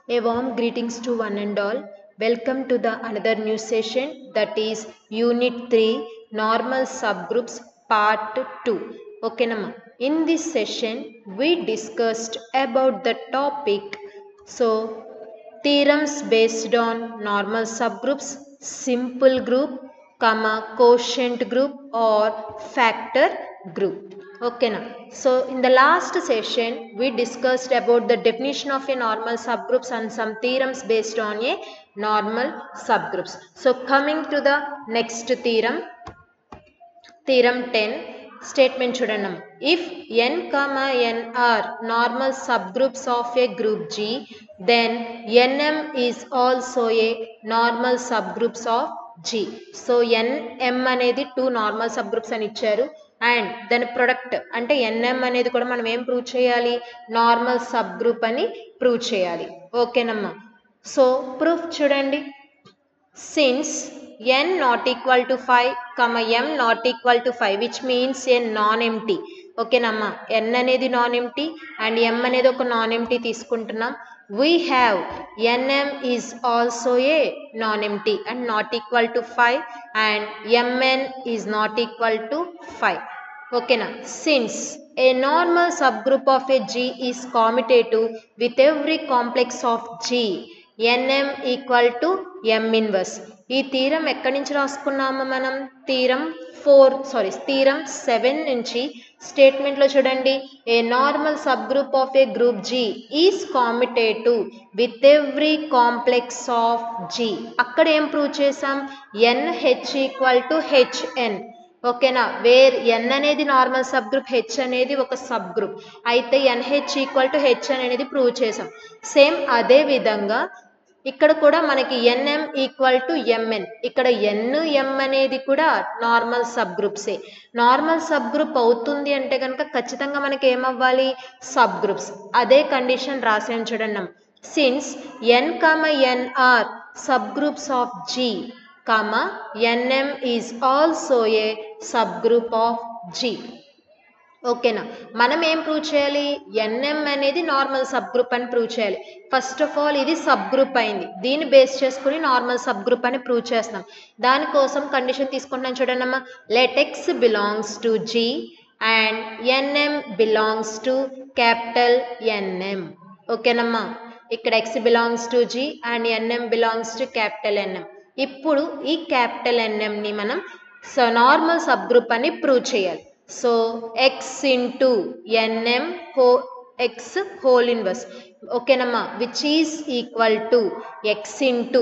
A warm greetings to one and all. Welcome to the another new session, that is Unit 3 Normal Subgroups Part 2. Okay, Nama. In this session we discussed about the topic theorems based on normal subgroups, simple group, quotient group or factor group. Okay, now so in the last session we discussed about the definition of a normal subgroups and some theorems based on a normal subgroups. So coming to the next theorem, theorem 10 statement చూడండి. If n comma n are normal subgroups of a group G, then nm is also a normal subgroups of G. So nm అనేది 2 normal subgroups అని ఇచ్చారు and దాని product అంటే nm అనేది కూడా మనం ఏం ప్రూవ్ చేయాలి, నార్మల్ సబ్ గ్రూప్ అని ప్రూవ్ చేయాలి. ఓకేనమ్మా. సో ప్రూఫ్ చూడండి. Since n not equal to 5, m not equal to 5, which means a non-empty. ఓకేనమ్మా, n అనేది non-empty and m అనేది ఒక non-empty తీసుకుంటున్నాం. We have nm is also a non-empty and not equal to 5 and mn is not equal to 5. Okay, now since a normal subgroup of a G is commutative with every complex of G, nm equal to m inverse. ఈ theorem ఎక్కడి నుంచి రాసుకున్నాము మనం? Theorem 7 నుంచి స్టేట్మెంట్లో చూడండి. A normal subgroup of a group G is commutative with every complex of G. అక్కడ ఏం ప్రూవ్ చేసాం? NH equal to HN. ఓకేనా, వేర్ n అనేది నార్మల్ సబ్ గ్రూప్, హెచ్ అనేది ఒక సబ్ గ్రూప్, అయితే NH ఈక్వల్ టు HN అనేది prove చేసాం. సేమ్ అదే విధంగా ఇక్కడ కూడా మనకి nm ఈక్వల్ టు mn, ఇక్కడ n m అనేది కూడా నార్మల్ సబ్ గ్రూప్సే. నార్మల్ సబ్ గ్రూప్ అవుతుంది అంటే కనుక ఖచ్చితంగా మనకి ఏమవ్వాలి? Sub groups. అదే కండిషన్ రాసాను చూడండి. Since n, n are subgroups of G, nm is also a subgroup of G. ఓకేనా, మనం ఏం ప్రూవ్ చేయాలి? nm అనేది నార్మల్ సబ్ గ్రూప్ అని ప్రూవ్ చేయాలి. ఫస్ట్ ఆఫ్ ఆల్ ఇది సబ్ గ్రూప్ అయింది, దీన్ని బేస్ చేసుకుని నార్మల్ సబ్ గ్రూప్ అని ప్రూవ్ చేస్తాం. దానికోసం కండిషన్ తీసుకుంటున్నాం చూడండి అమ్మా. Let x belongs to G and nm belongs to capital NM. ఓకేనమ్మా, ఇక్కడ x belongs to G and nm belongs to capital NM. ఇప్పుడు ఈ క్యాపిటల్ NMని మనం నార్మల్ సబ్ గ్రూప్ అని ప్రూవ్ చేయాలి. So x into nm x whole inverse. ఓకేనమ్మా, which is equal to x into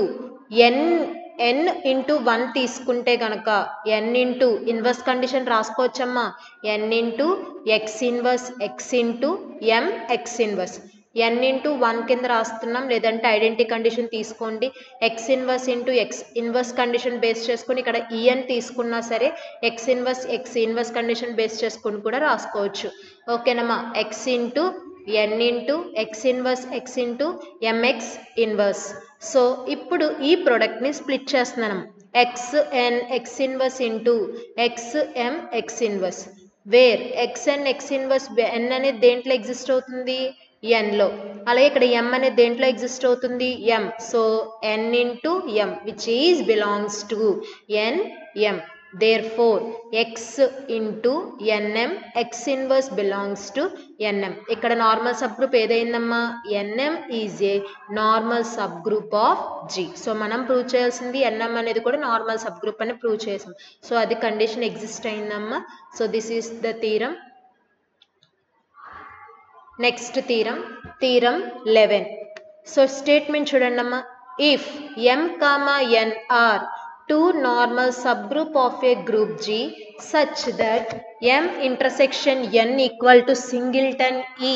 n into 1 తీసుకుంటే కనుక n ఇంటూ ఇన్వర్స్ కండిషన్ రాసుకోవచ్చమ్మా. n into x inverse x into m x inverse. n into 1 కింద రాస్తున్నాం, లేదంటే identity condition తీసుకోండి. x inverse into x inverse condition base చేసుకుని ఇక్కడ en తీసుకున్నా సరే x ఇన్వర్స్ కండిషన్ బేస్ చేసుకుని కూడా రాసుకోవచ్చు. ఓకేనమ్మా, x into n into x into mx inverse. So ఇప్పుడు ఈ ప్రోడక్ట్ని స్ప్లిట్ చేస్తున్నాం. xn x inverse into xm x inverse, where xn x inverse n అనేది దేంట్లో ఎగ్జిస్ట్ అవుతుంది? n లో. అలాగే ఇక్కడ m అనేది దేంట్లో ఎగ్జిస్ట్ అవుతుంది? m. So n into m which is belongs to nm. Therefore x into nm x inverse belongs to nm. ఇక్కడ నార్మల్ సబ్ గ్రూప్ ఏదైందమ్మా? nm is a normal subgroup of G. So మనం prove చేయాల్సింది nm అనేది కూడా normal subgroup అని prove చేసాం. So అది condition exist అయిందమ్మా. So this is the theorem. Next theorem, theorem 11. So statement చూడండి అమ్మా. If m, n are two normal subgroup of a group G such that m intersection n equal to singleton E,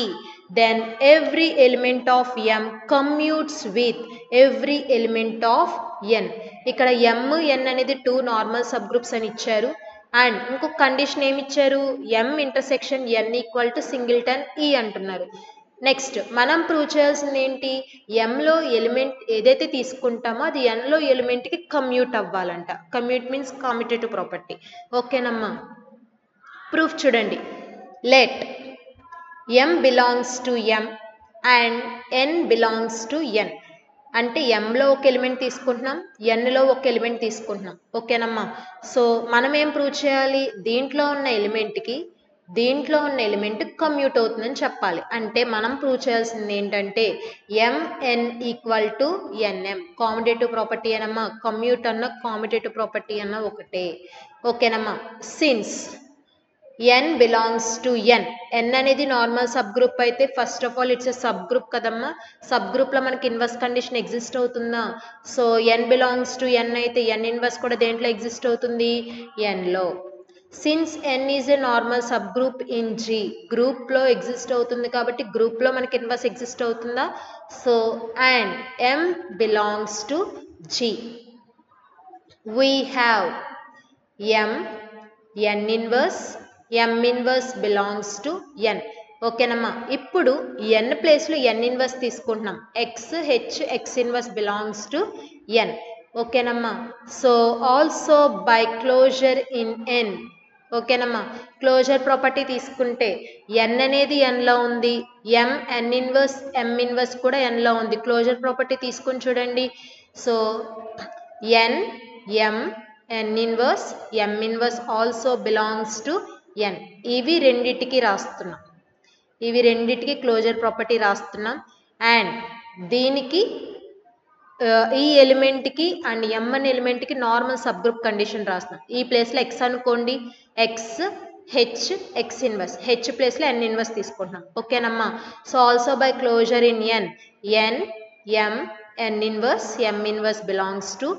then every element of m commutes with every element of n. ఇక్కడ m n అనేది 2 normal sub groups అని ఇచ్చారు and ఇంకొక condition ఏమి ఇచ్చారు? m intersection n equal to singleton E అంటున్నారు. Next మనం prove చేయాల్సింది ఏంటి? ఎంలో ఎలిమెంట్ ఏదైతే తీసుకుంటామో అది ఎన్లో ఎలిమెంట్కి కమ్యూట్ అవ్వాలంట. Commute means commutative property. ఓకేనమ్మా, ప్రూఫ్ చూడండి. Let m belongs to m and n belongs to n. అంటే ఎంలో ఒక ఎలిమెంట్ తీసుకుంటున్నాం, ఎన్లో ఒక ఎలిమెంట్ తీసుకుంటున్నాం. ఓకేనమ్మా. సో మనం ఏం ప్రూవ్ చేయాలి, దీంట్లో ఉన్న ఎలిమెంట్ కమ్యూట్ అవుతుందని చెప్పాలి. అంటే మనం ప్రూవ్ చేయాల్సింది ఏంటంటే mn equal to nm. Commutative property అనమ్మా, కమ్యూట్ అన్న కామ్యుటేటివ్ ప్రాపర్టీ అన్న ఒకటే. ఓకేనమ్మా. Since n belongs to n, n అనేది నార్మల్ సబ్ గ్రూప్ అయితే first of all it's a subgroup కదమ్మా. సబ్ గ్రూప్లో మనకి ఇన్వర్స్ కండిషన్ ఎగ్జిస్ట్ అవుతుందా? So n belongs to n అయితే n ఇన్వర్స్ కూడా దేంట్లో ఎగ్జిస్ట్ అవుతుంది, nలో. Since n is a normal subgroup in g, గ్రూప్లో ఎగ్జిస్ట్ అవుతుంది కాబట్టి గ్రూప్లో మనకి ఇన్వర్స్ ఎగ్జిస్ట్ అవుతుందా? So and m belongs to g, we have n inverse, m inverse belongs to n. ఓకేనమ్మా. ఇప్పుడు n ప్లేస్లో n ఇన్వర్స్ తీసుకుంటున్నాం, x inverse belongs to n. ఓకేనమ్మా. So also by closure in n. ఓకేనమ్మా. Closure property తీసుకుంటే n అనేది nలో ఉంది, n inverse m inverse కూడా nలో ఉంది. క్లోజర్ ప్రాపర్టీ తీసుకుని చూడండి. So n inverse m inverse also belongs to n. ఇవి రెండిటికి రాస్తున్నాం, ఇవి రెండిటికి క్లోజర్ ప్రాపర్టీ రాస్తున్నాం. అండ్ దీనికి ఈ ఎలిమెంట్కి అండ్ m అనే ఎలిమెంట్కి నార్మల్ సబ్ గ్రూప్ కండిషన్ రాస్తున్నాం. ఈ ప్లేస్లో x అనుకోండి, x ఇన్వర్స్, h ప్లేస్లో n ఇన్వర్స్ తీసుకుంటున్నాం. ఓకేనమ్మా. So also by closure in n inverse m inverse belongs to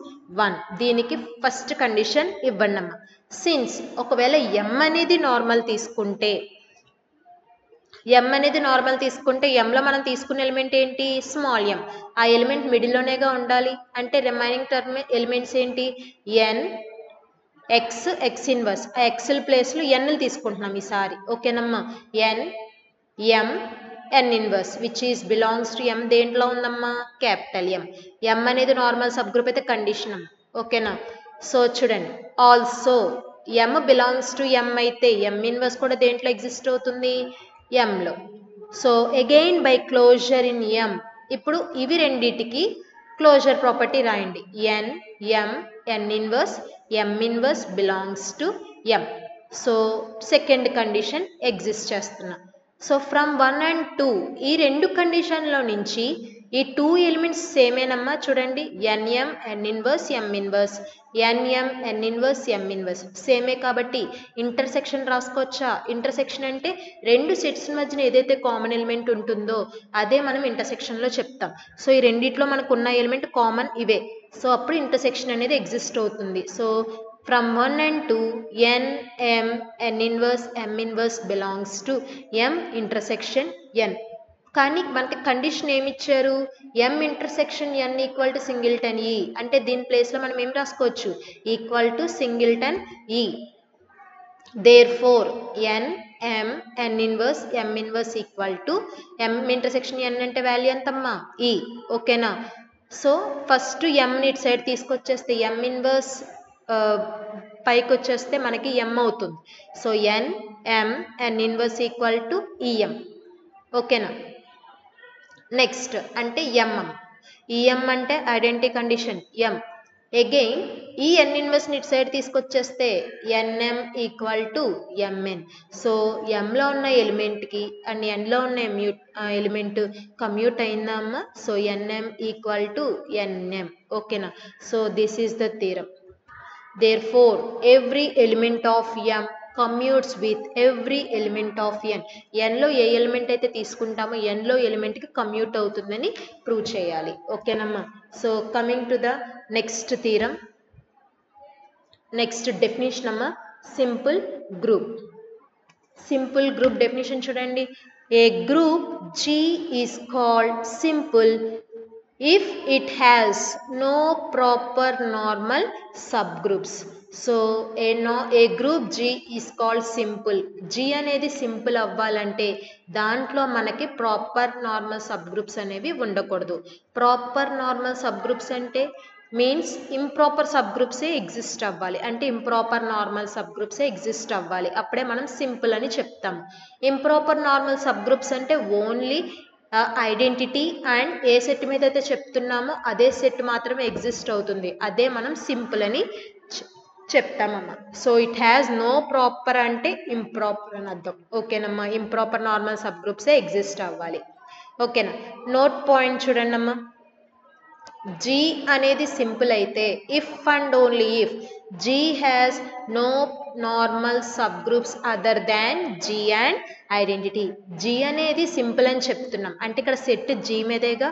1. దీనికి ఫస్ట్ కండిషన్ ఇవ్వండి అమ్మా. సిన్స్ ఒకవేళ m అనేది నార్మల్ తీసుకుంటే, ఎంలో మనం తీసుకున్న ఎలిమెంట్ ఏంటి, స్మాల్ m. ఆ ఎలిమెంట్ మిడిల్లోనేగా ఉండాలి. అంటే రిమైనింగ్ టర్మ్ ఎలిమెంట్స్ ఏంటి, n x ఇన్వర్స్. ఆ ఎక్స్ల ప్లేస్లో nలు తీసుకుంటున్నాం ఈసారి. ఓకేనమ్మా. n inverse which is belongs to m దేంట్లో ఉందమ్మా, క్యాపిటల్ M. m అనేది నార్మల్ సబ్ గ్రూప్ అయితే కండిషన్ అమ్మ. ఓకేనా. సో చూడండి, also m belongs to m అయితే m ఇన్వర్స్ కూడా దేంట్లో ఎగ్జిస్ట్ అవుతుంది, mలో. So again by closure in m. ఇప్పుడు ఇవి రెండిటికి క్లోజర్ ప్రాపర్టీ రాయండి. n inverse m inverse belongs to m. So second condition exist చేస్తున్నా. సో ఫ్రమ్ 1 and 2 ఈ రెండు కండిషన్లో నుంచి ఈ 2 ఎలిమెంట్స్ సేమేనమ్మా. చూడండి, n inverse m inverse, n inverse m inverse సేమే కాబట్టి ఇంటర్సెక్షన్ రాసుకోవచ్చా. ఇంటర్సెక్షన్ అంటే రెండు సెట్స్ మధ్యన ఏదైతే కామన్ ఎలిమెంట్ ఉంటుందో అదే మనం ఇంటర్సెక్షన్లో చెప్తాం. సో ఈ రెండిట్లో మనకు ఉన్న ఎలిమెంట్ కామన్ ఇవే. సో అప్పుడు ఇంటర్సెక్షన్ అనేది ఎగ్జిస్ట్ అవుతుంది. So from 1 and 2 n inverse m inverse belongs to m intersection n. కానీ మనకి కండిషన్ ఏమి ఇచ్చారు, m intersection n equal to singleton e. అంటే దీని ప్లేస్లో మనం ఏం రాసుకోవచ్చు, equal to singleton e. Therefore n inverse m inverse equal to m intersection n అంటే వాల్యూ ఎంతమ్మా, e. ఓకేనా. సో ఫస్ట్ m ఇటు సైడ్ తీసుకొచ్చేస్తే m ఇన్వర్స్ పైకి వచ్చేస్తే మనకి m అవుతుంది. So n inverse equal to em. ఓకేనా. నెక్స్ట్ అంటే em అంటే ఐడెంటిటీ కండిషన్ m. అగైన్ ఈ n ఇన్వర్స్ ఇటు సైడ్ తీసుకొచ్చేస్తే nm equal to mn. So mలో ఉన్న ఎలిమెంట్కి అండ్ nలో ఉన్న ఎలిమెంట్ కమ్యూట్ అయిందా అమ్మ. So nm equal to nm. ఓకేనా. So this is the theorem. Therefore, every element of m commutes with every element of n. n లో ఏ ఎలిమెంట్ అయితే తీసుకుంటామో n లో ఎలిమెంట్కి కమ్యూట్ అవుతుందని ప్రూవ్ చేయాలి. ఓకేనమ్మా. So coming to the next theorem, next definition అమ్మా. Simple group. Simple group definition చూడండి. A group G is called simple if it has no proper normal subgroups. So a group G is called simple. G అనేది simple అవ్వాలంటే దాంట్లో మనకి proper normal subgroups అనేవి ఉండకూడదు. Proper normal subgroups అంటే means improper sub గ్రూప్సే exist అవ్వాలి. అంటే ఇంప్రాపర్ నార్మల్ సబ్ గ్రూప్సే ఎగ్జిస్ట్ అవ్వాలి, అప్పుడే మనం సింపుల్ అని చెప్తాము. ఇంప్రాపర్ నార్మల్ సబ్ గ్రూప్స్ అంటే only identity and A set మీద అయితే చెప్తున్నామో అదే సెట్ మాత్రమే ఎగ్జిస్ట్ అవుతుంది. అదే మనం సింపుల్ అని చెప్తామమ్మా. So it has no proper అంటే ఇంప్రాపర్ అని అర్థం. ఓకేనమ్మా, ఇంప్రాపర్ నార్మల్ సబ్ గ్రూప్సే ఎగ్జిస్ట్ అవ్వాలి. ఓకేనా, నోట్ పాయింట్ చూడండి అమ్మా. G అనేది సింపుల్ అయితే if and only if G has no normal subgroups other than G and identity. G అనేది సింపుల్ అని చెప్తున్నాం అంటే ఇక్కడ సెట్ G మీదేగా.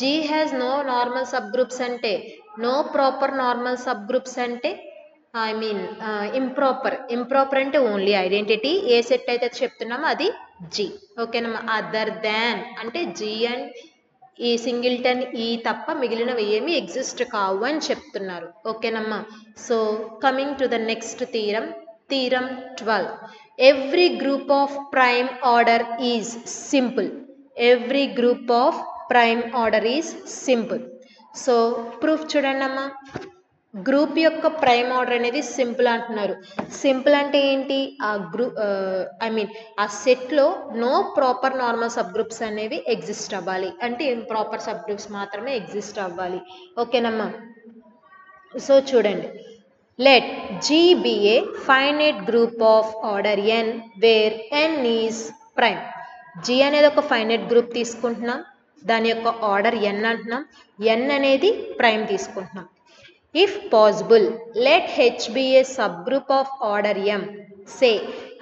G has no normal subgroups అంటే no proper normal subgroups అంటే I mean improper అంటే only identity. ఏ సెట్ అయితే చెప్తున్నామో అది G. ఓకేనమ్మా, అదర్ దాన్ అంటే G అండ్ ఈ సింగిల్టన్ ఈ తప్ప మిగిలినవి ఏమీ ఎగ్జిస్ట్ కావు అని చెప్తున్నారు. ఓకేనమ్మా. So coming to the next theorem, theorem 12. Every group of prime order is simple. Every group of prime order is simple. So proof చూడండి అమ్మా. గ్రూప్ యొక్క ప్రైమ్ ఆర్డర్ అనేది సింపుల్ అంటున్నారు. సింపుల్ అంటే ఏంటి? ఆ ఆ సెట్లో no proper normal subgroups అనేవి ఎగ్జిస్ట్ అవ్వాలి అంటే ఇంప్రాపర్ సబ్ గ్రూప్స్ మాత్రమే ఎగ్జిస్ట్ అవ్వాలి. ఓకేనమ్మా. సో చూడండి, let G be a finite group of order n where n is prime. G అనేది ఒక ఫైనైట్ గ్రూప్ తీసుకుంటున్నాం, దాని యొక్క ఆర్డర్ n అంటున్నాం, n అనేది ప్రైమ్ తీసుకుంటున్నాం. If possible, let H be a subgroup of order M. Say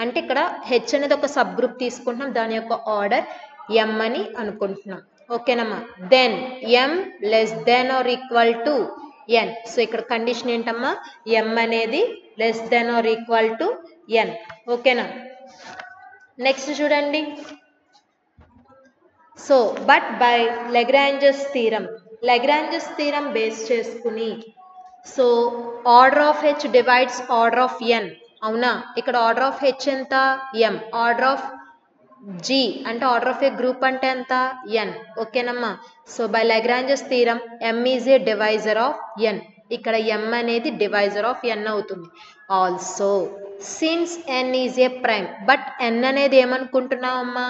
అంటే ఇక్కడ H అనేది ఒక సబ్ గ్రూప్ తీసుకుంటున్నాం, దాని యొక్క ఆర్డర్ M అని అనుకుంటున్నాం. ఓకేనమ్మా. Then M less than or equal to N. So ఇక్కడ కండిషన్ ఏంటమ్మా? M అనేది less than or equal to N. ఓకేనా. నెక్స్ట్ చూడండి. So but by Lagrange's theorem, Lagrange's theorem base చేసుకుని so order of H divides order of N. అవునా, ఇక్కడ order of H ఎంత? M. Order of G అంటే order of a group అంటే ఎంత? N. ఓకేనమ్మా. So by Lagrange's theorem M is A divisor of N. ఇక్కడ M అనేది divisor of N అవుతుంది. Also since N is a prime, but N అనేది ఏమనుకుంటున్నాం అమ్మా?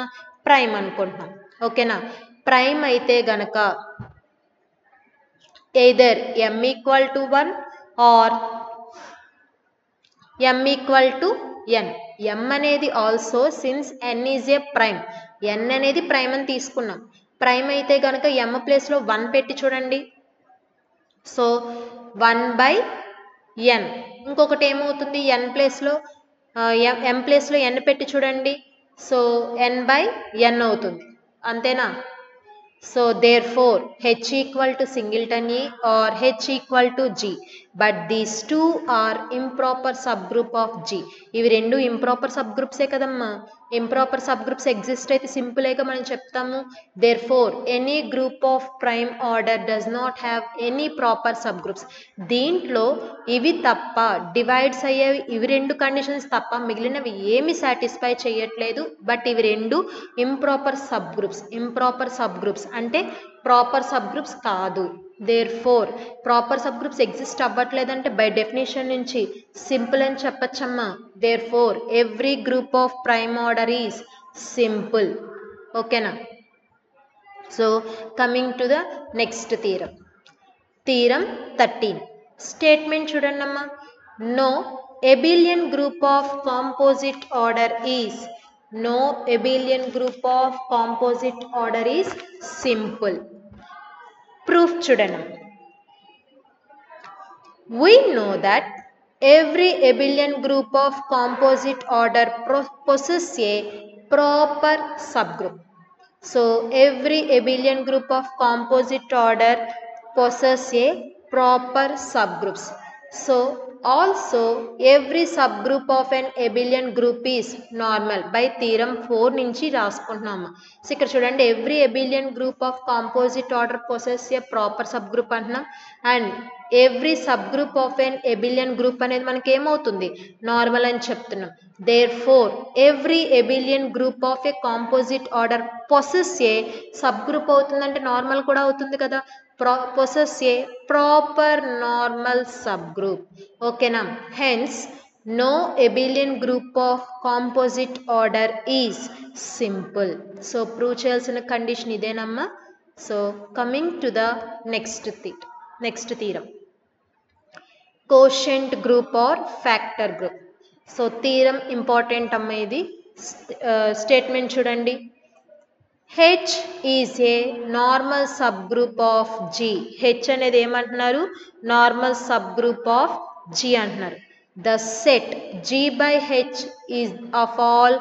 ప్రైమ్ అనుకుంటున్నాం. ఓకేనా. ప్రైమ్ అయితే గనక either m equal to 1 or m equal to n. m అనేది also since n is a prime, n అనేది ప్రైమ్ అని తీసుకున్నాం. ప్రైమ్ అయితే కనుక m ప్లేస్లో 1 పెట్టి చూడండి. So 1/n. ఇంకొకటి ఏమవుతుంది? n ప్లేస్లో m ప్లేస్లో n పెట్టి చూడండి. సో n/n అవుతుంది. అంతేనా. So therefore H equal to singleton E or H equal to G, but these two are improper subgroup of G. ఇవి రెండు ఇంప్రాపర్ సబ్ గ్రూప్సే కదమ్మా. ఇంప్రాపర్ సబ్ గ్రూప్స్ ఎగ్జిస్ట్ అయితే సింపుల్గా మనం చెప్తాము. therefore any group of prime order does not have any proper subgroups. దీంట్లో ఇవి తప్ప డివైడ్స్ అయ్యేవి ఇవి రెండు కండిషన్స్ తప్ప మిగిలినవి ఏమి సాటిస్ఫై చేయట్లేదు. బట్ ఇవి రెండు improper subgroups. Improper subgroups అంటే ప్రాపర్ సబ్ గ్రూప్స్ కాదు. therefore proper subgroups exist అవ్వట్లేదంటే బై డెఫినేషన్ నుంచి సింపుల్ అని చెప్పచ్చమ్మా. therefore every group of prime order is simple. ఓకేనా. So coming to the next theorem, theorem 13. Statement చూడండి అమ్మా. No abelian group of composite order is, no abelian group of composite order is simple. Proof చూడండి. We know that every abelian group of composite order possesses a proper subgroup. So every abelian group of composite order possesses a proper subgroups. So also every subgroup of an abelian group is normal. By theorem 4 నుంచి రాసుకుంటున్నాము. So ఇక్కడ చూడండి, every abelian group of composite order possesses a proper subgroup అంటున్నాం. And every subgroup of N abelian group అనేది మనకి ఏమవుతుంది? Normal అని చెప్తున్నాం. therefore every abelian group of a composite order possesses a sub group అవుతుందంటే normal కూడా అవుతుంది కదా. possess a proper normal subgroup. ఓకేనా. hence No abelian group of composite order is simple. So prove చేయాల్సిన కండిషన్ ఇదేనమ్మా. So coming to the next theorem, quotient group or factor group. So theorem important అమ్మ ఇది. Statement చూడండి, H is a normal subgroup of G. H అనేది ఏమంటున్నారు, normal subgroup of G అంటున్నారు. The set G by H is of all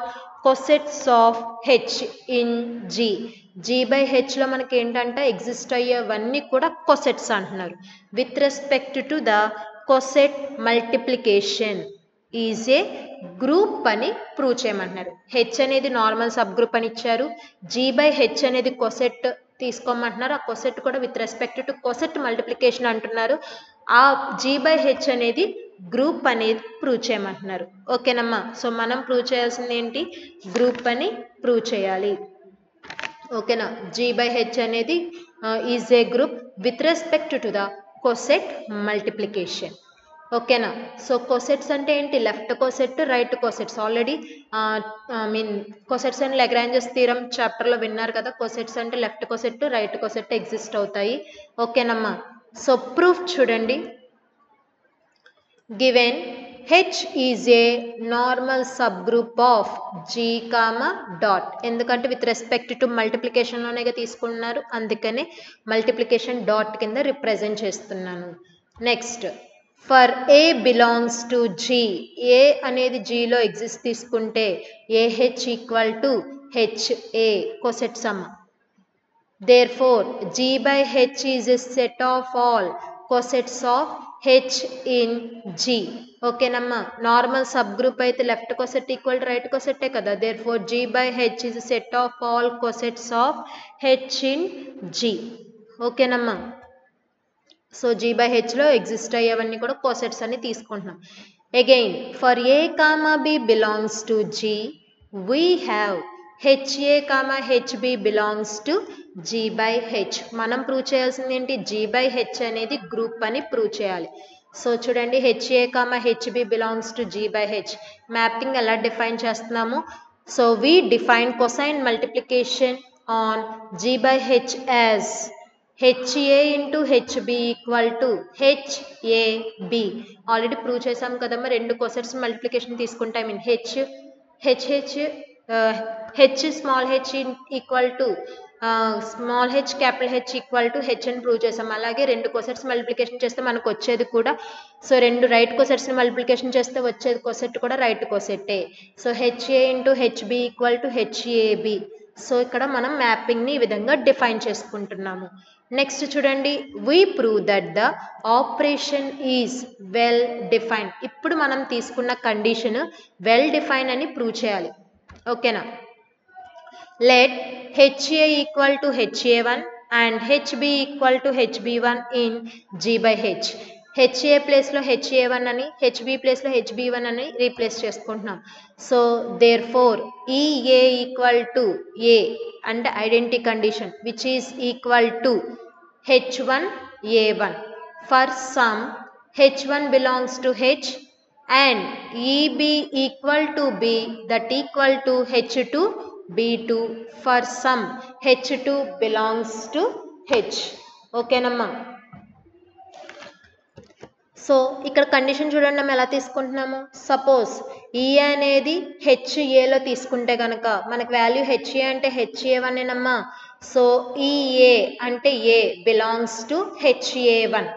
cosets of H in G. G by H లో మనకి ఏంటంటే exist అయ్యేవన్నీ కూడా cosets అంటున్నారు. With respect to the coset multiplication is a group అని prove చేయమంటున్నారు. H అనేది normal subgroup అని ఇచ్చారు. జీ బై హెచ్ అనేది కొసెట్ తీసుకోమంటున్నారు. ఆ కొసెట్ కూడా with respect to coset multiplication అంటున్నారు. ఆ జీ బై హెచ్ అనేది గ్రూప్ అనేది ప్రూవ్ చేయమంటున్నారు. ఓకేనమ్మా. సో మనం ప్రూవ్ చేయాల్సింది ఏంటి, గ్రూప్ అని ప్రూవ్ చేయాలి. ఓకేనా. జీ బై హెచ్ అనేది is a group with respect to the coset multiplication. ఓకేనా. సో కొసెట్స్ అంటే ఏంటి, left coset right cosets. Already cosets and Lagrange's theorem చాప్టర్లో విన్నారు కదా. కొసెట్స్ అంటే left coset right coset exist అవుతాయి. ఓకేనమ్మా. సో ప్రూఫ్ చూడండి, given H is a normal subgroup of G, dot. ఎందుకంటే విత్ రెస్పెక్ట్ టు మల్టిప్లికేషన్లోనే తీసుకున్నారు, అందుకనే మల్టిప్లికేషన్ డాట్ కింద రిప్రజెంట్ చేస్తున్నాను. Next, for A belongs to G, A అనేది Gలో ఎగ్జిస్ట్ తీసుకుంటే AH equal to HA coset some. Therefore G by H is a set of all cosets of H in G. ఓకేనమ్మా. Normal subgroup అయితే left coset equal to right కొసెట్టే కదా. Therefore G by H is a set of all cosets of H in G. ఓకేనమ్మా. So G by Hలో exist అయ్యేవన్నీ కూడా cosets అని తీసుకుంటున్నాం. Again for A, B belongs to G, we have HA, HB belongs to G by H. మనం prove చేయాల్సింది ఏంటి, G by H అనేది group అని ప్రూవ్ చేయాలి. సో చూడండి, HA, HB belongs to G by H. Mapping ఎలా define చేస్తున్నాము. So we define cosine multiplication on G by H as HA into HB equal to HAB. Already prove చేసాం కదమ్మా. రెండు cosets multiplication తీసుకుంటే I mean H small H equal to small H capital H equal to H అని prove చేసాం. అలాగే రెండు cosets multiplication చేస్తే మనకు వచ్చేది కూడా, సో రెండు రైట్ కొసెట్స్ని మల్టిప్లికేషన్ చేస్తే వచ్చేది కొసెట్ కూడా రైట్ కొసెట్టే. So HA into HB equal to HAB. So ఇక్కడ మనం మ్యాపింగ్ని ఈ విధంగా డిఫైన్ చేసుకుంటున్నాము. నెక్స్ట్ చూడండి, we prove that the operation is well defined. ఇప్పుడు మనం తీసుకున్న కండిషన్ వెల్ డిఫైన్ అని ప్రూవ్ చేయాలి. ఓకేనా. Let HA equal to HA1 and HB equal to HB1 in G by H. HA ప్లేస్లో HA1 అని, HB ప్లేస్లో HB1 అని రీప్లేస్ చేసుకుంటున్నాం. సో దేర్ ఫోర్ ఈ A ఈక్వల్ టు A అంటే identity condition which is equal to H1 A1 for some H1 belongs to H and EB equal to B that equal to H2 B2 for some H2 belongs to H. ఓకేనమ్మా. So ఇక్కడ condition చూడండి మనం ఎలా తీసుకుంటున్నాము. Suppose ఈ అనేది HAలో తీసుకుంటే కనుక మనకు వాల్యూ HA అంటే HA1 ఏనమ్మా. సో ఈ A అంటే A బిలాంగ్స్ టు HA1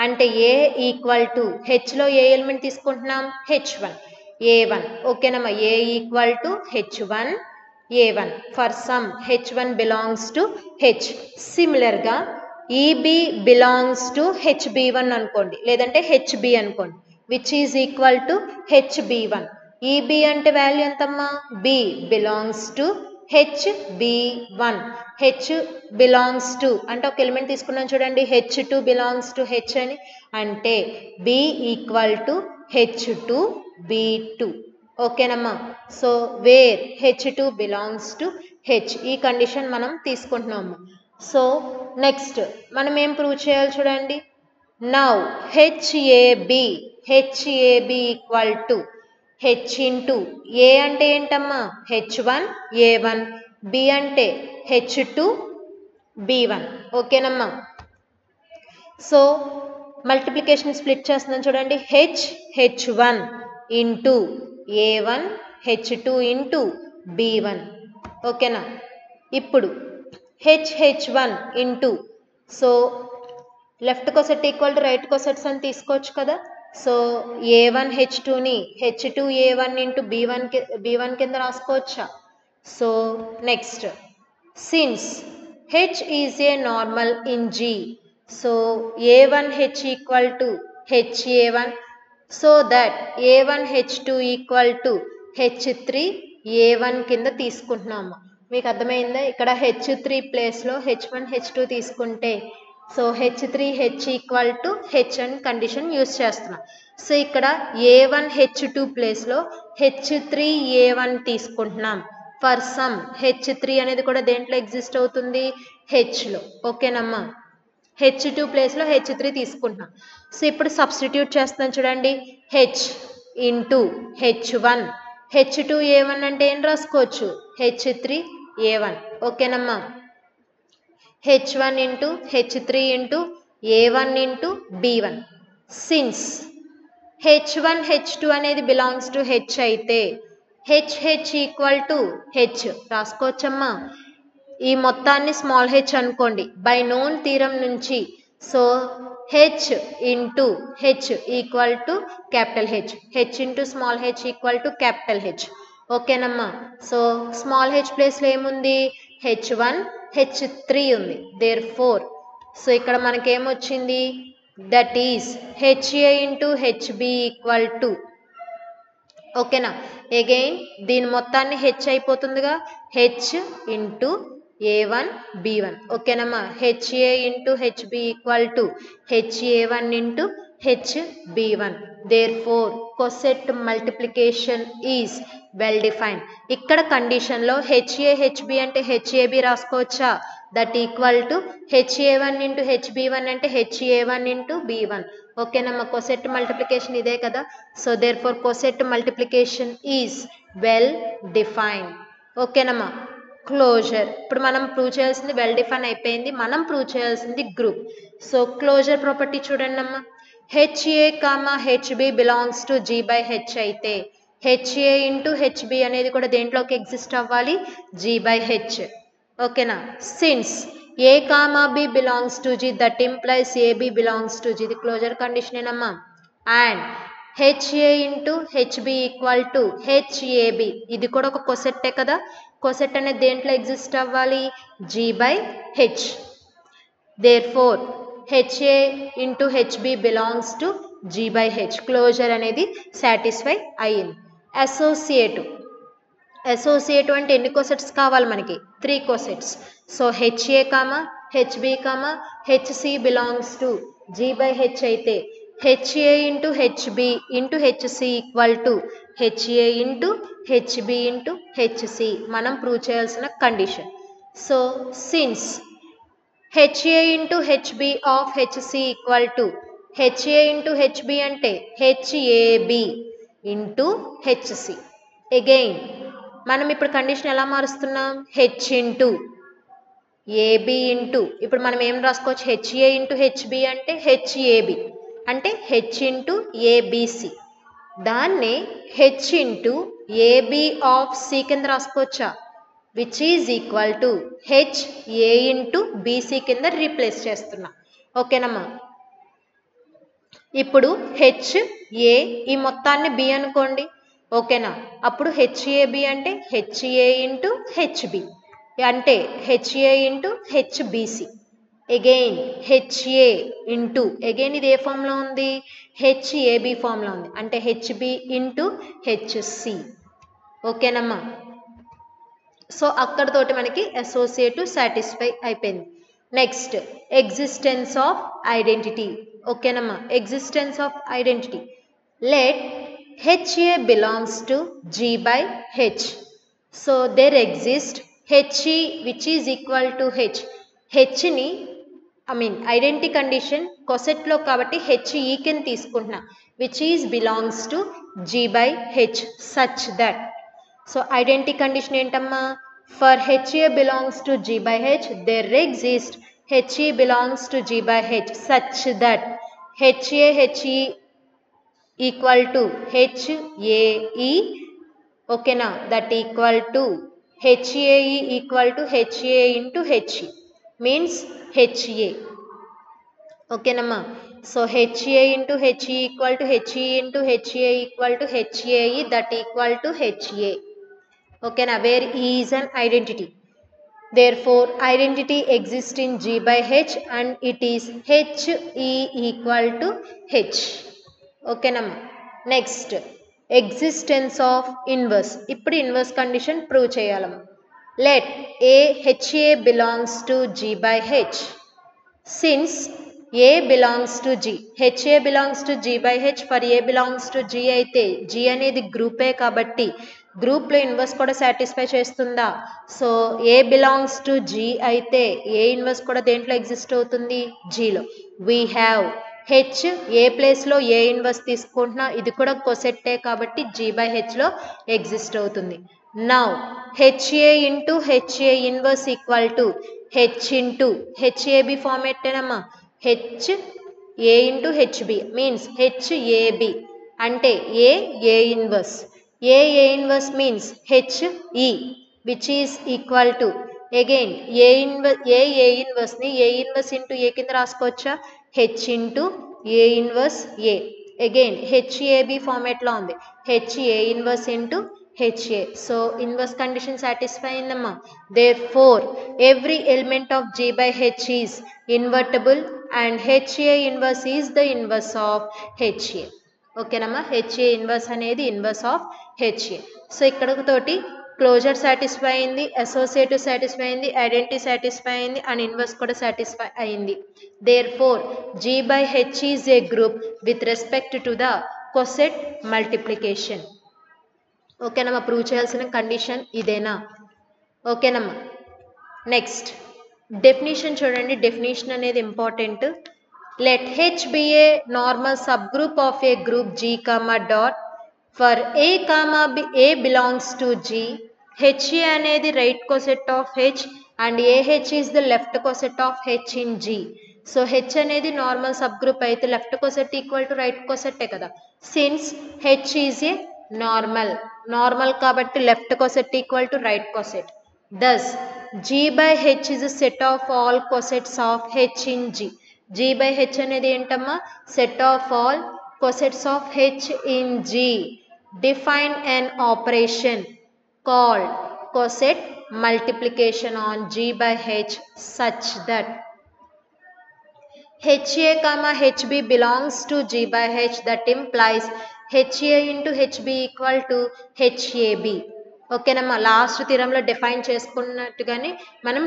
అంటే A ఈక్వల్ టు హెచ్లో ఏ ఎలిమెంట్ తీసుకుంటున్నాం H1 A1. ఓకేనమ్మా. A equal to H1 A1 for some H1 belongs to H. సిమిలర్గా EB బిలాంగ్స్ టు HB1 అనుకోండి, లేదంటే HB అనుకోండి, which is equal to HB1. EB అంటే వాల్యూ ఎంతమ్మా, B belongs to HB1. H belongs to అంటే ఒక element తీసుకున్నాం చూడండి, H2 బిలాంగ్స్ టు H అని, అంటే B equal to H2 B2. ఓకేనమ్మా. So where H2 belongs to H, ఈ కండిషన్ మనం తీసుకుంటున్నాము. సో నెక్స్ట్ మనం ఏం ప్రూవ్ చేయాలి చూడండి. Now HAB equal to H into A అంటే ఏంటమ్మా H1 A1, బి అంటే H2 B1. ఓకేనమ్మా. సో మల్టిప్లికేషన్ స్ప్లిట్ చేస్తున్నాను చూడండి. H1 into A1 H2 into B1. ఓకేనా. ఇప్పుడు H1 into so left coset equal to right cosets అని తీసుకోవచ్చు కదా. So A1 H2ని H2 A1 into B1 కింద రాసుకోవచ్చా. So next since H is a normal in G, so A1H equal to HA1, so that A1H2 equal to H3A1 కింద తీసుకుంటున్నాము. మీకు అర్థమైందా. ఇక్కడ H3 ప్లేస్లో H1 H2 తీసుకుంటే so H3H equal to H అని కండిషన్ యూజ్ చేస్తున్నాం. సో ఇక్కడ A1H2 ప్లేస్లో H3A1 తీసుకుంటున్నాం. ఫర్ సమ్ H3 అనేది కూడా దేంట్లో ఎగ్జిస్ట్ అవుతుంది Hలో. ఓకేనమ్మా. H2 ప్లేస్లో H3 తీసుకుంటున్నాం. సో ఇప్పుడు సబ్స్టిట్యూట్ చేస్తాను చూడండి. H ఇంటూ H1 H2A1 అంటే ఏం రాసుకోవచ్చు H3A1. ఓకేనమ్మా. H1 into H3 into A1 into B1. Since H1 H2 అనేది బిలాంగ్స్ టు H అయితే H ఈక్వల్ టు H రాసుకోవచ్చమ్మా. ఈ మొత్తాన్ని స్మాల్ h అనుకోండి బై నోన్ థీరం నుంచి. So H into H equal to capital H, H into small h equal to capital H. ఓకేనమ్మా. So small h ప్లేస్లో ఏముంది H1 H3 ఉంది. There four so ఇక్కడ మనకేమొచ్చింది that is HA into HB equal to. ఓకేనా. Again దీని మొత్తాన్ని H అయిపోతుందిగా H into A1 B1. ఓకేనమ్మా. HA into HB equal to HA1 into HB1. Therefore coset multiplication is well defined. ఇక్కడ కండిషన్లో HA HB అంటే HAB రాసుకోవచ్చా. That equal to HA1 into HB1 అంటే HA1 into B1. ఓకేనమ్మా. Coset multiplication ఇదే కదా. So therefore coset multiplication is well defined. ఓకేనమ్మా. Closure ఇప్పుడు మనం ప్రూవ్ చేయాల్సింది వెల్ డిఫైన్ అయిపోయింది. మనం ప్రూవ్ చేయాల్సింది గ్రూప్. సో క్లోజర్ ప్రాపర్టీ చూడండి అమ్మా. HA comma HB belongs to G by H అయితే HA ఇంటూ HB అనేది కూడా దేంట్లోకి ఎగ్జిస్ట్ అవ్వాలి G బై H. ఓకేనా. Since A comma B belongs to G that implies AB belongs to G. ఇది closure condition ఏనమ్మా. And HA into HB equal to HAB ఇది కూడా ఒక కొసెట్టే కదా. కొసెట్ అనేది దేంట్లో ఎగ్జిస్ట్ అవ్వాలి G by H. Therefore HA into HB belongs to G by H. Closure అనేది సాటిస్ఫై అయ్యింది. అసోసియేటివ్ అంటే ఎన్ని కొసెట్స్ కావాలి మనకి 3 cosets. So HA comma HB comma HC belongs to G by H అయితే HA into HB into HC equal to HA into HB into HC మనం prove చేయాల్సిన condition. So since HA into HB of HC equal to HA into HB అంటే HAB into HC. Again మనం ఇప్పుడు condition ఎలా మారుస్తున్నాం H into AB into ఇప్పుడు మనం ఏం రాసుకోవచ్చు HA ఇంటూ HB అంటే HAB అంటే H ఇంటూ ABC. దాన్ని H into AB of C కింద రాసుకోవచ్చా which is equal to HA into BC కింద రీప్లేస్ చేస్తున్నా. ఓకేనమ్మా. ఇప్పుడు HA ఈ మొత్తాన్ని B అనుకోండి. ఓకేనా. అప్పుడు HAB అంటే HA ఇంటూ HB అంటే HA into HBC. Again HA into again ఇది ఏ ఫామ్లో ఉంది HAB ఫామ్లో ఉంది అంటే HB ఇంటూ HC. ఓకేనమ్మా. సో అక్కడతోటి మనకి అసోసియేటివ్ సాటిస్ఫై అయిపోయింది. Next existence of identity. ఓకేనమ్మా. Existence of identity. Let HA belongs to G by H. So there exist HE which is equal to H. హెచ్ని ఐడెంటిటీ కండిషన్ కొసెట్లో కాబట్టి HE కింద తీసుకుంటున్నా. which is belongs to G by H such that. So identity condition ఏంటమ్మా, for HA belongs to G by H there exists HE belongs to G by H such that HA HE equal to HAE, okay na, that equal to HAE equal to HA into HE means HA, okay namma. So HA into HE equal to HE into HA equal to HAE that equal to HA, okay na, where E is an identity. Therefore identity exists in G by H and it is HE equal to H, okay namma. Next, existence of inverse. ఇప్పుడు inverse condition prove చేయాలమ్మ. Let HA belongs to G by H. Since A belongs to G, HA belongs to G by H, for A belongs to G అయితే G అనేది గ్రూపే కాబట్టి గ్రూప్లో inverse కూడా satisfy చేస్తుందా? So a belongs to G అయితే ఏ inverse కూడా దేంట్లో exist అవుతుంది? Gలో. వీ హ్యావ్ హెచ్ ఏ ప్లేస్లో ఏ ఇన్వర్స్ తీసుకుంటున్నా ఇది కూడా కొసెట్టే కాబట్టి G by Hలో ఎగ్జిస్ట్ అవుతుంది. Now HA into HA inverse equal to H into HAB format ఏనమ్మా, HA ఇంటూ HB మీన్స్ HAB అంటే A inverse, A inverse means HE which is equal to again A inverse ni A inverse into A కింద రాసుకోవచ్చా, H into A inverse A, again HAB format లో ఉంది, HA inverse into HA. So inverse condition satisfy అయిందమ్మా. Therefore every element of G by H is invertible and HA inverse is the inverse of HA, ఓకేనమ్మా. HA inverse అనేది inverse of HA. So ఇక్కడ తోటి closure satisfy అయింది, associative satisfy అయింది, identity satisfy అయింది and inverse కూడా satisfy అయింది. Therefore G by H is a group with respect to the coset multiplication. ఓకేనమ్మా, ప్రూవ్ చేయాల్సిన కండిషన్ ఇదేనా? ఓకేనమ్మా. నెక్స్ట్ డెఫినేషన్ చూడండి, డెఫినేషన్ అనేది important. Let H be a normal subgroup of a group G comma dot for A belongs to G. HA అనేది right coset of H and AH is the left coset of H in G. So H అనేది normal subgroup అయితే left coset equal to right coset కదా. Since H is a normal కాబట్టి left coset equal to right coset. Thus G by H is a set of all cosets of H in G. G by H అనేది ఏంటమ్మా, set of all cosets of H in G. Define an operation called coset multiplication on G by H such that HA comma HB belongs to G by H that implies HA into HB equal to HAB. ఓకేనమ్మా, last థిరంలో define చేసుకున్నట్టుగానే మనం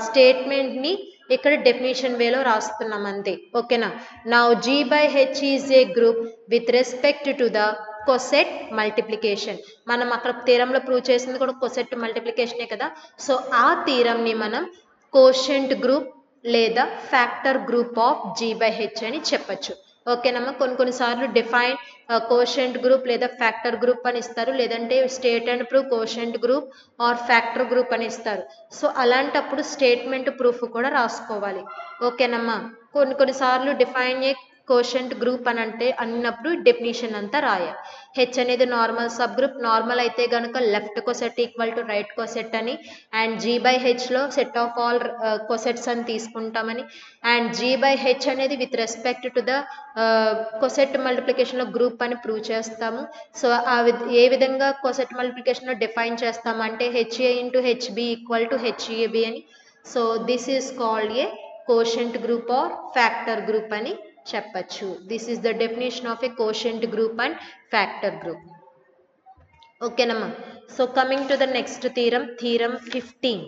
స్టేట్మెంట్ని ఇక్కడ definition వేలో రాస్తున్నాం అంతే. ఓకేనా. Now G by H is a group with respect to the coset multiplication. మనం అక్కడ థీరంలో ప్రూవ్ చేసింది కూడా కొసెట్ మల్టిప్లికేషనే కదా. సో ఆ థీరంని మనం కోషెంట్ గ్రూప్ లేదా factor group of G by H అని చెప్పచ్చు. ఓకేనమ్మా. కొన్నిసార్లు డిఫైన్ కోషెంట్ గ్రూప్ లేదా ఫ్యాక్టర్ గ్రూప్ అని ఇస్తారు, లేదంటే state and proof quotient group or factor group అని ఇస్తారు. సో అలాంటప్పుడు స్టేట్మెంట్ ప్రూఫ్ కూడా రాసుకోవాలి. ఓకేనమ్మా. కొన్నిసార్లు డిఫైన్ ఏ కోషెంట్ గ్రూప్ అని అంటే అన్నప్పుడు డెఫినేషన్ అంతా రాయాలి. హెచ్ అనేది నార్మల్ సబ్ గ్రూప్, నార్మల్ అయితే కనుక left coset equal to right coset అని, అండ్ G by Hలో సెట్ ఆఫ్ ఆల్ కొసెట్స్ అని తీసుకుంటామని, అండ్ G by H అనేది with respect to the coset మల్టిప్లికేషన్లో గ్రూప్ అని ప్రూవ్ చేస్తాము. సో ఏ విధంగా కొసెట్ మల్టిప్లికేషన్లో డిఫైన్ చేస్తామంటే HA into HB equal to HAB అని. So this is called a quotient group or factor group అని చెప్పచ్చు. This is the definition of a quotient group and factor group. ఓకేనమ్మా. So coming to the next theorem, theorem 15.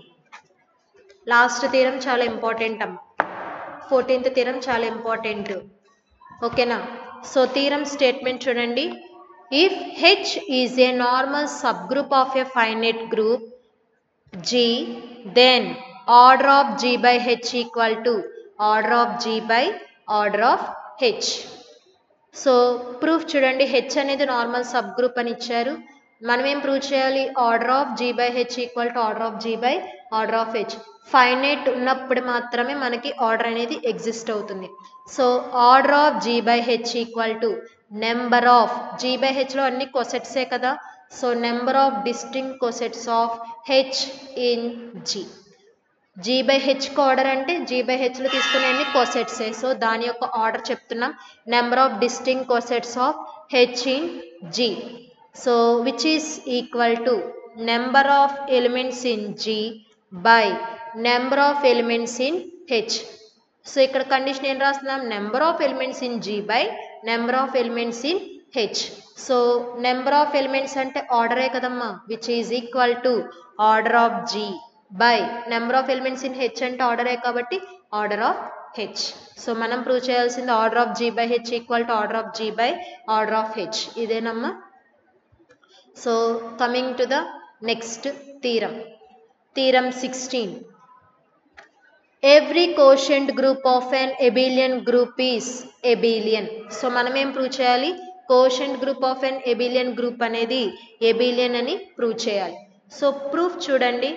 Last theorem చాలా important అమ్మ, 14th theorem చాలా important. ఓకేనా. So theorem statement చూడండి. If H is a normal subgroup of a finite group G, then order of G by H equal to order of G by order of H. So proof చూడండి, H అనేది normal subgroup అని ఇచ్చారు. మనం ఏం prove చేయాలి, order of G by H equal to order of G by order of H. Finite ఉన్నప్పుడు మాత్రమే మనకి ఆర్డర్ అనేది ఎగ్జిస్ట్ అవుతుంది. So order of G by H equal to number of G by హెచ్లో అన్ని కొసెట్సే కదా, so number of distinct cosets of H in G. G by హెచ్కి ఆర్డర్ అంటే జీ బై హెచ్లో తీసుకునే అన్ని కొసెట్సే, సో దాని యొక్క ఆర్డర్ చెప్తున్నాం, number of distinct cosets of H in G. So which is equal to number of elements in G by number of elements in H. So ఇక్కడ కండిషన్ ఏం రాస్తున్నాం, number of elements in G by number of elements in H. So number of elements అంటే ఆర్డరే కదమ్మా, which is equal to order of G by number of elements in H అంటే ఆర్డరే కాబట్టి order of H. So మనం prove చేయాల్సింది order of G by H equal to order of G by order of H. ఇదేనమ్మా. So coming to the next theorem, theorem 16. Every quotient group of an abelian group is abelian. So మనం ఏం prove చేయాలి, quotient group of an abelian group అనేది abelian అని prove చేయాలి. So proof చూడండి,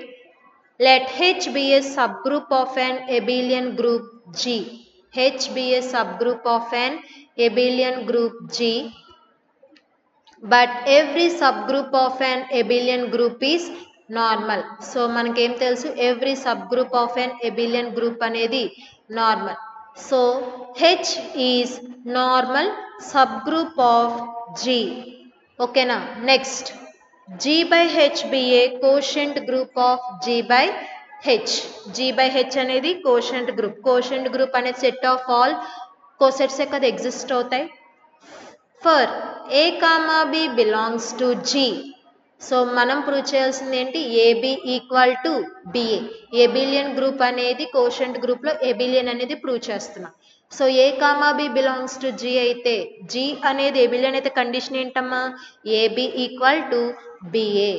let H be a subgroup of an abelian group G. H be a subgroup of an abelian group G, but every subgroup of an abelian group is normal. So మనకేం తెలుసు, every subgroup of an abelian group అనేది normal. So H is normal subgroup of G. ఓకేనా. Next G by H be a quotient group of G by H. G by H అనేది quotient group. Quotient group అనే set of all cosets కదా exist అవుతాయి. For A, B belongs to G. So మనం prove చేయాల్సింది ఏంటి, AB equal to BA. Abelian group అనేది quotient గ్రూప్లో abelian అనేది ప్రూవ్ చేస్తున్నాం. So A, B belongs to G అయితే G అనేది ఏబిలియన్ అయితే కండిషన్ ఏంటమ్మా, AB equal to BA.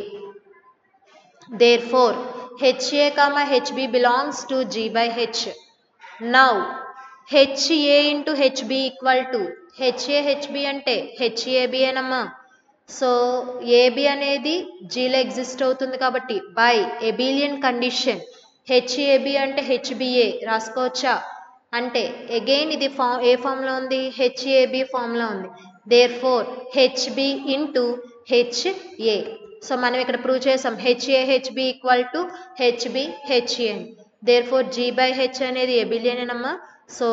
Therefore HA, HB belongs to G by H. Now HA into HB equal to HA HB అంటే HAB అనమ్మా. So AB అనేది Gలో exist అవుతుంది కాబట్టి by ఎబిలియన్ condition HAB అంటే HBA రాసుకోవచ్చా అంటే అగైన్ ఇది ఏ ఫామ్లో ఉంది, HAB ఫామ్లో ఉంది. Therefore HB into HA. So మనం ఇక్కడ ప్రూవ్ చేసాం HA HB equal to HB HA. Therefore G by H అనేది ఎబిలియన్ అనమ్మా. So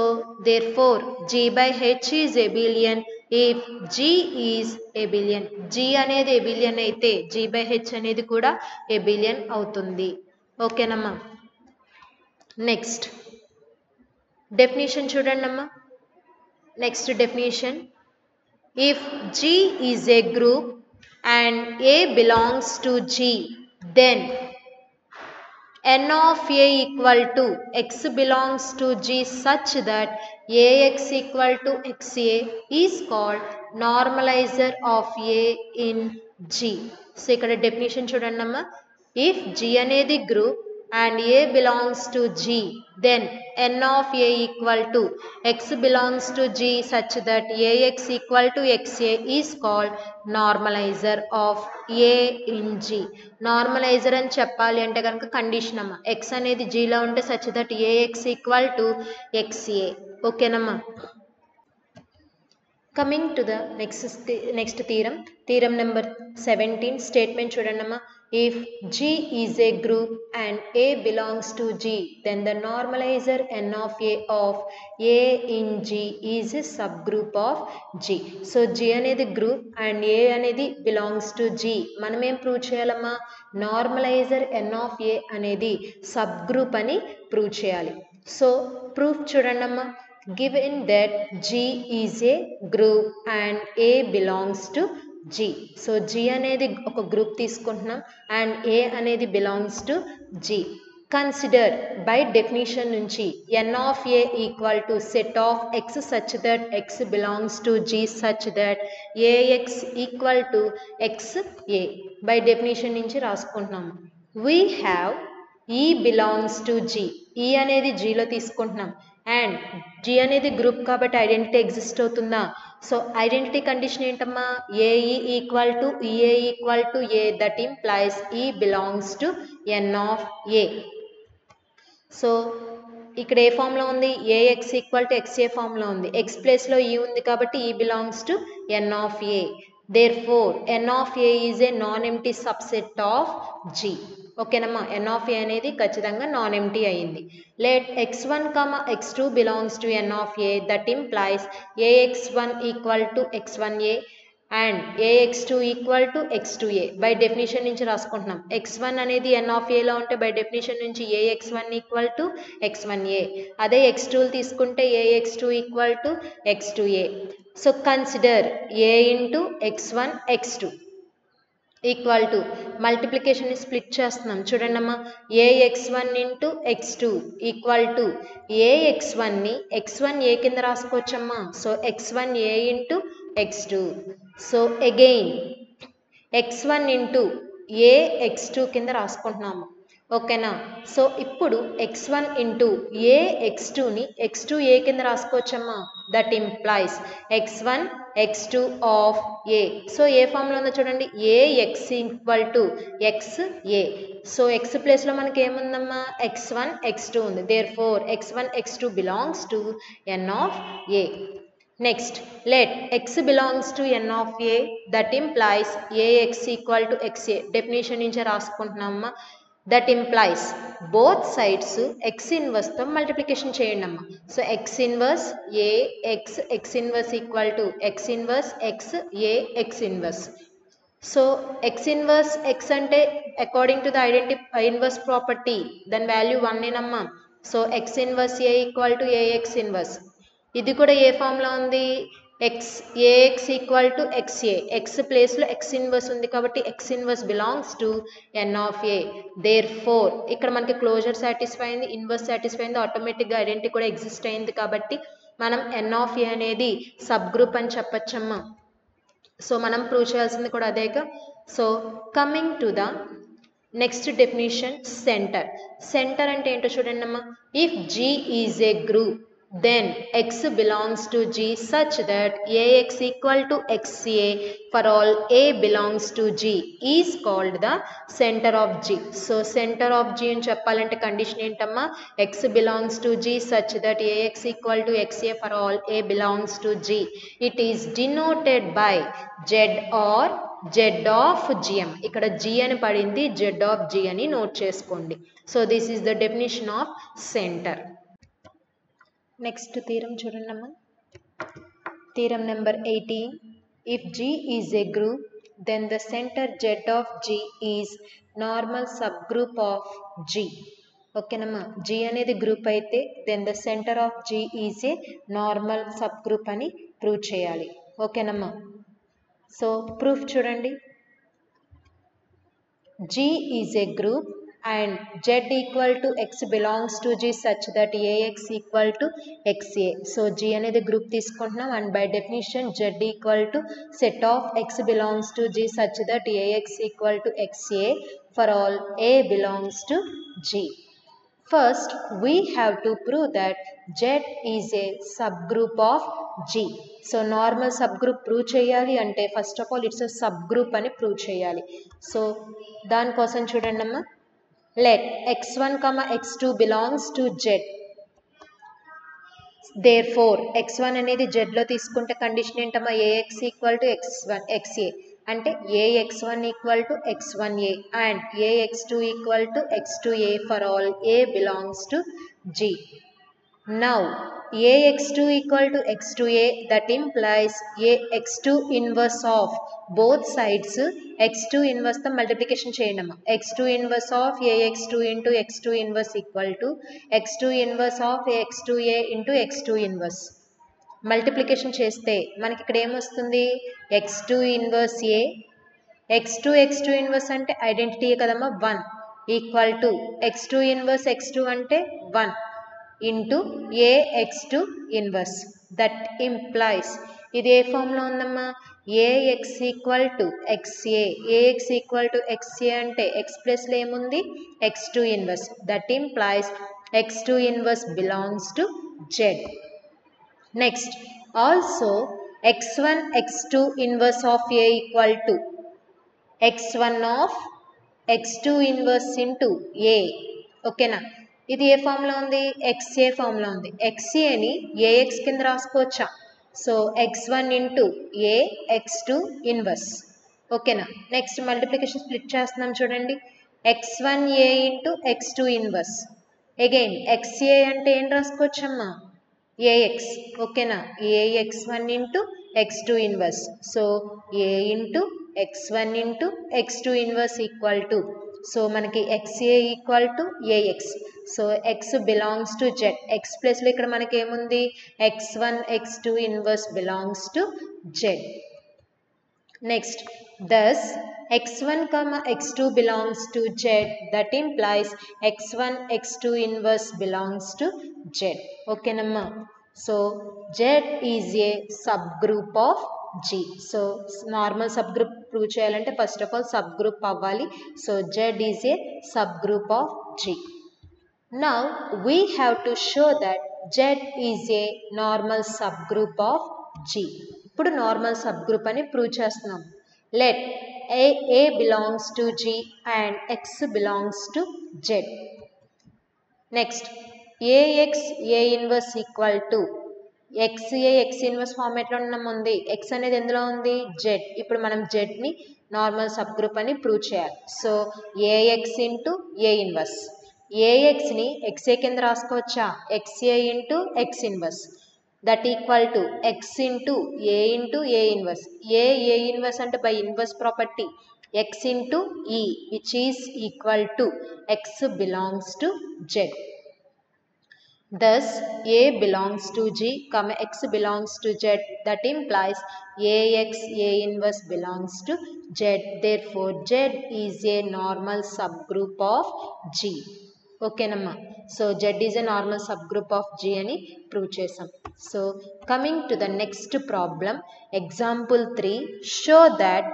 therefore G by H is abelian if G is abelian. G అనేది abelian అయితే G by H అనేది కూడా abelian అవుతుంది. ఓకేనమ్మా. నెక్స్ట్ డెఫినిషన్ చూడండి అమ్మా. Next definition, if G is a group and A belongs to G, then n of A equal to x belongs to G such that Ax equal to xa is called normalizer of A in G. So ఇక్కడ definition చూడండి అమ్మా. If G అనేది group and A belongs to G, then n of A equal to x belongs to G such that Ax equal to xa is called normalizer of A in G. Normalizer అని చెప్పాలి అంటే కనుక condition అమ్మా, x అనేది Gలో ఉంటే such that Ax equal to xa. ఓకేనమ్మా. Coming to the next theorem number 17. Statement చూడండి అమ్మా. If G is a group and A belongs to G, then the normalizer n of A in G is a subgroup of G. So G అనేది group and A అనేది belongs to G. మనం ఏం prove చేయాలమ్మా, normaliser n of A అనేది subgroup అని prove చేయాలి. So proof చూడండి అమ్మా. Given that G is a group and A belongs to G. So G అనేది ఒక గ్రూప్ తీసుకుంటున్నాం అండ్ A అనేది belongs to G. Consider by definition నుంచి n of A equal to set of x such that x belongs to G such that Ax equal to xa. By definition నుంచి రాసుకుంటున్నాము. We have E belongs to G. E అనేది Gలో తీసుకుంటున్నాం and G అనేది group కాబట్టి identity exist అవుతుందా? So identity condition ఏంటమ్మా? A E equal to E A equal to A, that implies E belongs to N of A. So ఇక్కడ ఏ ఫామ్లో ఉంది? ఏఎక్స్ ఈక్వల్ టు ఎక్స్ఏ ఫామ్లో ఉంది. ఎక్స్ ప్లేస్లో ఈ ఉంది కాబట్టి ఈ belongs to N of A. Therefore N of A is a non empty subset of G. ఓకేనమ్మా, ఎన్ ఆఫ్ ఏ అనేది ఖచ్చితంగా నాన్ ఎంప్టీ అయింది. Let x1, x2 belongs to N of A, that implies ax1 equal to x1a and ax2 equal to x2a. By definition నుంచి రాసుకుంటున్నాం. x1 అనేది n of ఏలో ఉంటే by definition నుంచి ax1 equal to x1a. అదే x2 తీసుకుంటే ax2 equal to x2a. So consider a into x1 x2 equal to మల్టిప్లికేషన్ని split చేస్తున్నాం. చూడండి అమ్మా, ax1 into x2 equal to ax1ని x1a కింద రాసుకోవచ్చమ్మా. So x1a into x2. So again x1 into ax2 కింద రాసుకుంటున్నాము. ఓకేనా? సో ఇప్పుడు x1 ఇంటూ ax2ని x2a కింద రాసుకోవచ్చమ్మా. That implies x1 x2 of a. So ఏ ఫామ్లో ఉందో చూడండి, ax equal to xa. So x ప్లేస్లో మనకి ఏముందమ్మా? x1 x2 ఉంది. Therefore x1 x2 belongs to n of a. Next let x belongs to n of a, that implies ax equal to xa. Definition నుంచి రాసుకుంటున్నామమ్మా. That implies both sides x ఇన్వర్స్తో multiplication చేయండి అమ్మా. So x inverse a x inverse equal to x inverse x a x inverse. So x inverse x అంటే according to the inverse property దాని value 1 ఏనమ్మా. So x inverse a equal to ax inverse. ఇది కూడా ఏ ఫామ్లో ఉంది? ax equal to xa. X ప్లేస్లో x inverse ఉంది కాబట్టి x inverse belongs to n of a. Therefore ఇక్కడ మనకి క్లోజర్ సాటిస్ఫై అయింది, ఇన్వర్స్ సాటిస్ఫై అయింది, ఆటోమేటిక్గా ఐడెంటిటీ కూడా ఎగ్జిస్ట్ అయింది కాబట్టి మనం n ఆఫ్ a అనేది సబ్ గ్రూప్ అని చెప్పచ్చమ్మా. సో మనం ప్రూవ్ చేయాల్సింది కూడా అదేగా. So coming to the next definition, center. Center అంటే ఏంటో చూడండి అమ్మా. If G is a group then x belongs to G such that ax equal to xa for all a belongs to G is called the center of G. So center of G అని చెప్పాలంటే condition ఏంటమ్మా? x belongs to G such that ax equal to xa for all a belongs to G. It is denoted by z or z of gm. ఇక్కడ G అని పడింది, z of G అని note చేసుకోండి. So this is the definition of center. Next theorem చూడండి అమ్మా. Theorem number 18. If G is a group then the center Z of G is normal subgroup of G. ఓకేనమ్మా, G అనేది group అయితే then the center of G is a normal subgroup అని prove చేయాలి. ఓకేనమ్మా. So proof చూడండి. G is a group and Z equal to x belongs to G such that ax equal to xa. So G అనేది group తీసుకుంటున్నాం and by definition Z equal to set of x belongs to G such that ax equal to xa for all a belongs to G. First we have to prove that Z is a subgroup of G. So normal subgroup prove చేయాలి అంటే first of all it's a subgroup అని prove చేయాలి. So దానికోసం చూడండి అమ్మా. Let x1, x2 belongs to Z. Therefore x1 అనేది Z లో తీసుకుంటే కండిషన్ ఏంటమ్మా? ax ఈక్వల్ టు xa అంటే ax1 equal to x1a and ax2 equal to x2a for all a belongs to G. Now ax2 equal to x2a, that implies ax2 inverse of both sides x2 inverse తో multiplication చేయండి అమ్మా. x2 inverse of ax2 into x2 inverse equal to x2 inverse of x2a into x2 inverse. Multiplication చేస్తే మనకి ఇక్కడ ఏమొస్తుంది? x2 inverse a, x2 inverse అంటే identity కదమ్మా 1 equal to x2 inverse x2 అంటే 1 into ax2 inverse. That implies ఇది ఏ ఫామ్లో ఉందమ్మా? ax equal to xa. ax equal to xa అంటే x ప్లస్లో ఏముంది? x2 inverse. That implies x2 inverse belongs to Z. Next, also x1 x2 inverse of A equal to x1 of x2 inverse into A. ఓకేనా, ఇది ఏ ఫామ్లో ఉంది, XA ఫామ్లో ఉంది. XAని AX కింద రాసుకోవచ్చా? So x1 into A x2 inverse. ఓకేనా, నెక్స్ట్ మల్టిప్లికేషన్ స్ప్లిట్ చేస్తున్నాం చూడండి, x1A into x2 inverse. Again XA అంటే ఏం రాసుకోవచ్చమ్మా, AX. ఓకేనా, AX1 into x2 inverse. So A into x1 into x2 inverse equal to, so మనకి XA equal to AX. So X belongs to Z. X ప్లస్లో ఇక్కడ మనకి ఏముంది, x1 x2 inverse belongs to Z. Next, thus x1 comma x2 belongs to Z, that implies x1 x2 inverse belongs to Z. Okay namma, so Z is a subgroup of G. So normal subgroup prove cheyalante first of all subgroup avvali. So Z is a subgroup of G. Now we have to show that Z is a normal subgroup of G. ఇప్పుడు normal subgroup అని prove చేస్తున్నాం. Let A belongs to G and X belongs to Z. Next, AX A inverse equal to XA X inverse ఫార్మేట్లో ఉంది. X అనేది ఎందులో ఉంది, Z. ఇప్పుడు మనం Zని నార్మల్ సబ్ గ్రూప్ అని ప్రూవ్ చేయాలి. So AX into A inverse. AXని XA కింద రాసుకోవచ్చా, XA into X inverse. that equal to x into A inverse. A inverse అంటే by inverse property x into E, which is equal to x belongs to Z. Thus A belongs to G, x belongs to Z, that implies AX A inverse belongs to Z. Therefore Z is a normal subgroup of G. Okay namma, so Z is a normal subgroup of G ani prove chesam. So coming to the next problem, example 3, show that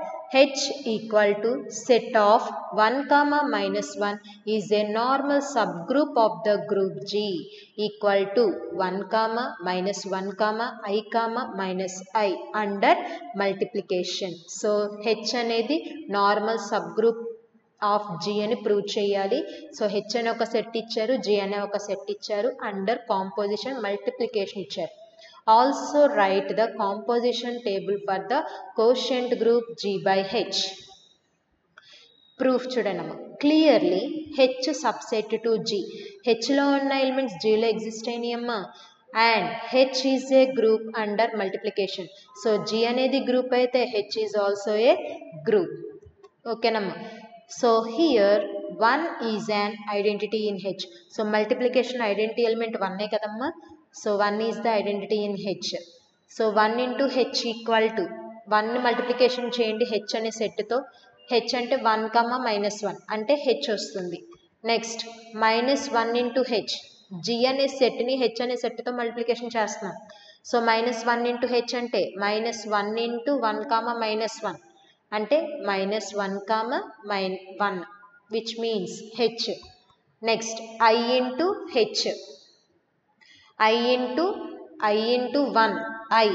H equal to set of 1 comma minus 1 is a normal subgroup of the group G equal to 1 comma minus 1 comma I comma minus I under multiplication. So H అనేది normal subgroup of G అని prove చేయాలి. So H అనే ఒక set ఇచ్చారు, G అనే ఒక set ఇచ్చారు, under composition multiplication ఇచ్చారు. Also write the composition table for the quotient group G by H. Proof చూడండి, clearly H subset to G. Hలో ఉన్న ఎలిమెంట్స్ Gలో ఎగ్జిస్ట్ అయినాయమ్మా, and H is a group under multiplication. So G అనేది group అయితే H is also a group. ఓకేనమ్మా, so here 1 is an identity in H. So multiplication identity element 1 kadamma. So 1 is the identity in H. So 1 into H equal to 1 multiplication cheyandi H ane set tho. H ante 1 comma minus 1 ante H ostundi. Next minus 1 into H, G ane set ni H ane set tho multiplication chestunam. So minus 1 into H ante minus 1 into 1 comma minus 1 అంటే minus 1 comma 1, which means H. Next I into H, I into 1 I.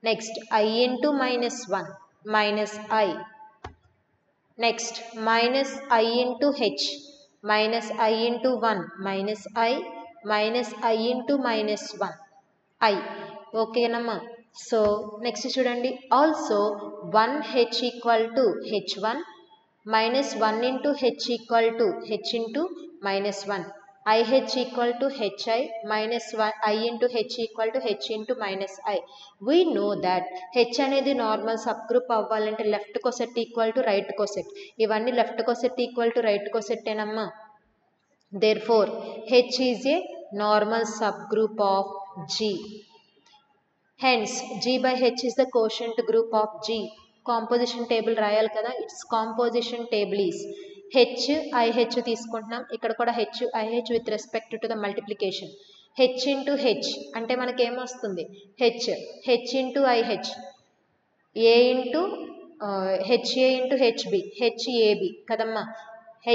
Next I into minus 1 minus I. Next minus I into H, minus I into 1 minus I, minus I into minus 1 I. Okay namma, so next చూడండి, also 1H equal to H1 minus 1 into H equal to H into minus 1, IH equal to HI minus 1 I into H equal to H into minus I. We know that H అనేది normal subgroup అవ్వాలంటే left coset equal to right coset. ఇవన్నీ left coset equal to right coset ఏనమ్మా. Therefore H is a normal subgroup of G. Hence G by H is the quotient group of G. Composition table రాయాలి కదా, its composition table is H IH తీసుకుంటున్నాం, ఇక్కడ కూడా H IH with respect to the multiplication. H into H అంటే మనకి ఏమొస్తుంది, H into IH, A into HA into HB, HAB కదమ్మా.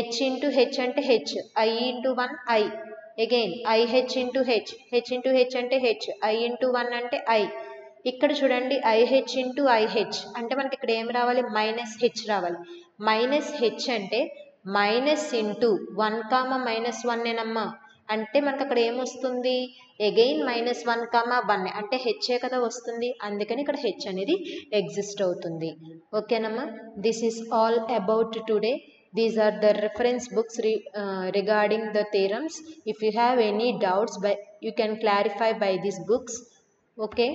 H into H అంటే H, I into 1 I, again IH into H into H అంటే H, I into 1 అంటే I. ఇక్కడ చూడండి IH into IH అంటే మనకి ఇక్కడ ఏం రావాలి, -H రావాలి. -H అంటే మైనస్ ఇంటూ 1, -1 అంటే మనకు అక్కడ ఏమొస్తుంది, అగైన్ -1, 1 అంటే హెచ్ఏ కదా వస్తుంది, అందుకని ఇక్కడ హెచ్ అనేది ఎగ్జిస్ట్ అవుతుంది. ఓకేనమ్మా, this is all about today. These are the reference books regarding the theorems. If you have any doubts, you can clarify by these books. Okay,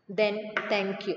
then thank you.